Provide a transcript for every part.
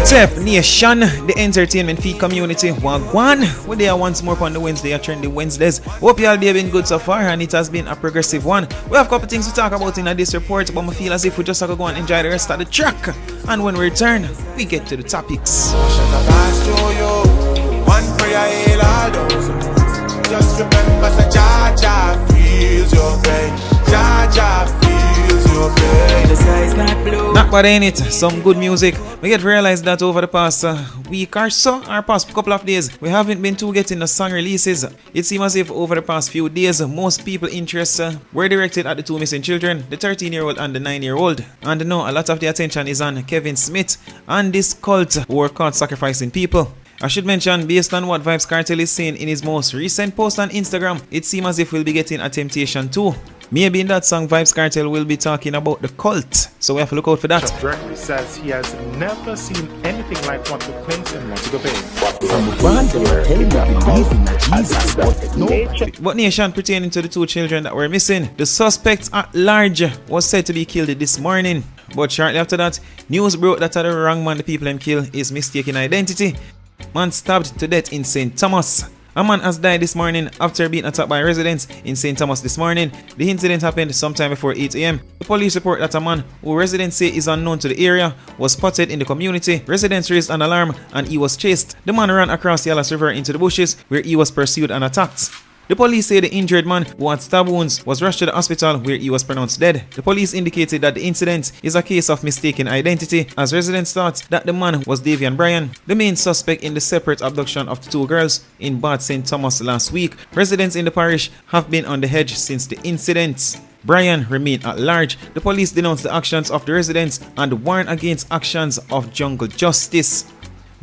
Tep Nation, the entertainment feed community. Wagwan, we're there once more on the Wednesday, a trendy Wednesdays. Hope you all day been good so far, and it has been a progressive one. We have a couple things to talk about in this report, but I feel as if we just have to go and enjoy the rest of the track. And when we return, we get to the topics. One prayer, just remember, Jaja feels your pain. Jaja feels your pain. The sky is not blue. Not bad, ain't it? Some good music. We get realized that over the past week or so, or past couple of days, we haven't been too getting the song releases. It seems as if over the past few days, most people's interests were directed at the two missing children, the 13-year-old and the 9-year-old. And now a lot of the attention is on Kevin Smith and this cult who are caught sacrificing people. I should mention, based on what Vybz Kartel is saying in his most recent post on Instagram, it seems as if we'll be getting a Temptation 2. Maybe in that song, Vybz Kartel will be talking about the cult, so we have to look out for that. Directly says he has never seen anything like what took place in Montego Bay. From the brand they are telling me believing in Jesus, but no. But nation pertaining to the two children that were missing, the suspect at large was said to be killed this morning. But shortly after that, news broke that the wrong man the people them kill is mistaken identity. Man stabbed to death in St. Thomas. A man has died this morning after being attacked by residents in St. Thomas this morning. The incident happened sometime before 8 a.m. The police report that a man who residents say is unknown to the area was spotted in the community. Residents raised an alarm and he was chased. The man ran across the Yalas River into the bushes where he was pursued and attacked. The police say the injured man who had stab wounds was rushed to the hospital where he was pronounced dead. The police indicated that the incident is a case of mistaken identity, as residents thought that the man was Davian Bryan, the main suspect in the separate abduction of the two girls in Bad St. Thomas last week. Residents in the parish have been on the edge since the incident. Bryan remained at large. The police denounced the actions of the residents and warned against actions of jungle justice.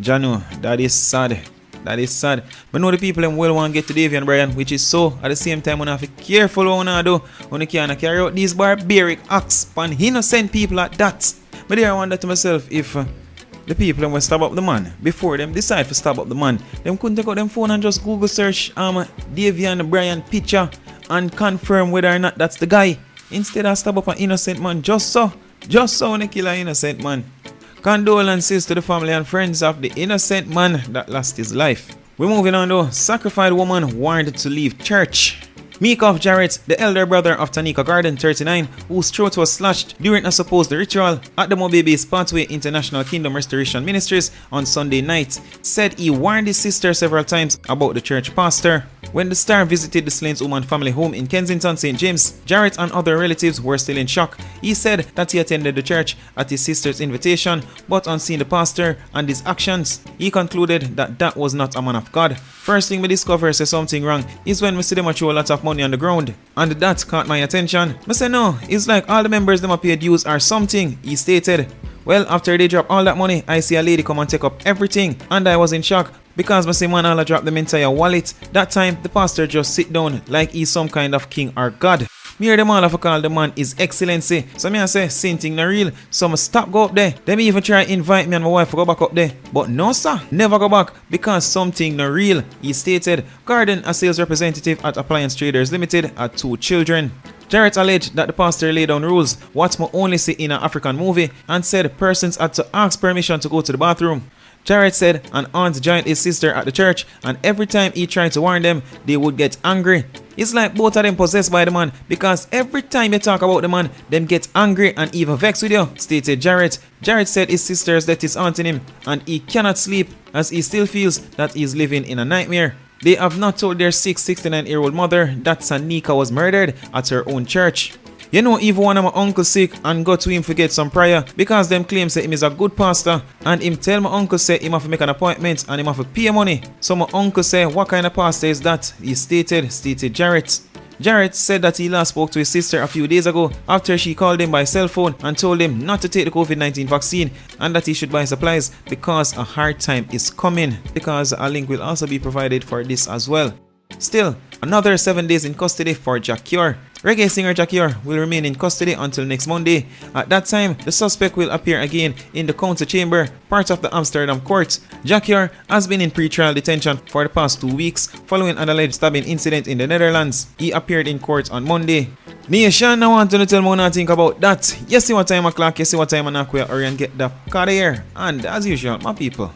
Janu, that is sad. That is sad. But know the people them well want to get to Davian Bryan, which is so. At the same time, we have to be careful what we do when we can't carry out these barbaric acts upon innocent people like that. But there I wonder to myself if the people them will stab up the man before them decide to stab up the man. Them couldn't take out them phone and just Google search Davian Bryan picture and confirm whether or not that's the guy. Instead of stab up an innocent man just so when they kill an innocent man. Condolences to the family and friends of the innocent man that lost his life. We're moving on though. Sacrificed woman warned to leave church. Meekoff Jarrett, the elder brother of Tanika Garden, 39, whose throat was slashed during a supposed ritual at the Mobebe's Pathway International Kingdom Restoration Ministries on Sunday night, said he warned his sister several times about the church pastor. When the star visited the Slains Woman family home in Kensington, St. James, Jarrett and other relatives were still in shock. He said that he attended the church at his sister's invitation, but on seeing the pastor and his actions, he concluded that that was not a man of God. First thing we discover says something wrong is when we see them throw a lot of money on the ground, and that caught my attention. I say no, it's like all the members them paid dues or something, he stated. Well, after they drop all that money, I see a lady come and take up everything, and I was in shock because I see man all drop them entire wallet. That time, the pastor just sit down like he's some kind of king or god. Me hear them all have call the man His Excellency. So me I say, same thing not real. So I stop go up there. Them even try invite me and my wife to go back up there. But no sir, never go back because something not real, he stated. Garden, a sales representative at Appliance Traders Limited, had 2 children. Jarrett alleged that the pastor laid down rules, what we only see in an African movie, and said persons had to ask permission to go to the bathroom. Jarrett said an aunt joined his sister at the church, and every time he tried to warn them, they would get angry. It's like both of them possessed by the man, because every time you talk about the man, them get angry and even vexed with you, stated Jarrett. Jarrett said his sister has let his aunt in him, and he cannot sleep as he still feels that he is living in a nightmare. They have not told their 69-year-old mother that Tanika was murdered at her own church. You know, even one of my uncle sick and go to him to get some prayer because them claim say him is a good pastor, and him tell my uncle say him have to make an appointment and him have to pay money. So my uncle say, what kind of pastor is that? He stated Jarrett. Jarrett said that he last spoke to his sister a few days ago after she called him by cell phone and told him not to take the COVID-19 vaccine and that he should buy supplies because a hard time is coming, because a link will also be provided for this as well. Still, another 7 days in custody for Jacure. Reggae singer Jacure will remain in custody until next Monday. At that time, the suspect will appear again in the council chamber, part of the Amsterdam court. Jacure has been in pre-trial detention for the past 2 weeks following an alleged stabbing incident in the Netherlands. He appeared in court on Monday. Nation, I want to tell me what I think about that. You see what time o'clock, you see what time I'm not hurry and get the car here. And as usual, my people,